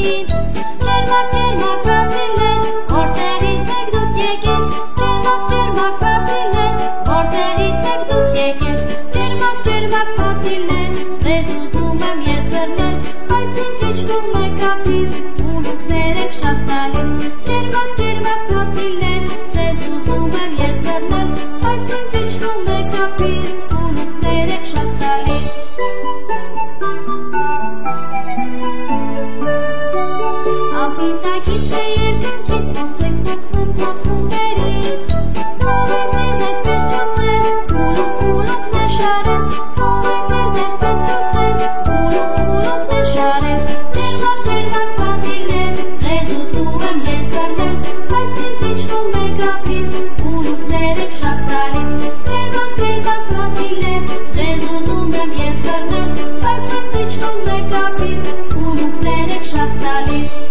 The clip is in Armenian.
ջրին։ Ջերմակ ջերմակ ապրիլներ, որտեղից եք դուք եկել։ Ջերմակ ջերմակ ապրիլներ, որտեղից եք դուք եկել։ Ջերմակ ջերմակ ապրիլներ, ձեզ ուզում եմ ես վերնել, բայց ինձ իջնում է կապից, ուլուքներ եք շատ տալիս։ Ջերմակ ջերմակ ապրիլներ, ձեզ ուզում եմ ես վերնել, բայց ինձ իջնում է կապից, ուլուքներ եք շատ տալիս։ Անպիտակից է երկնքից, ոնց եք պոկվում թափում վերից։ Ով է ձեզ այդպես հյուսել, ուլուքներ շարել, ով է ձեզ այդպես հյուսել, ուլուքներ շարել։ Ջերմակ ջերմակ ապրիլներ, ձեզ ուզում եմ ես վերնել, բայց ինձ իջնում է կապից, ուլուքներ եք շատ տալիս։ Ջերմակ ջերմակ ապրիլներ, ձեզ ուզում եմ ես վերնել, բայց ինձ իջնում է կապից, ուլուքներ եք շատ տալիս։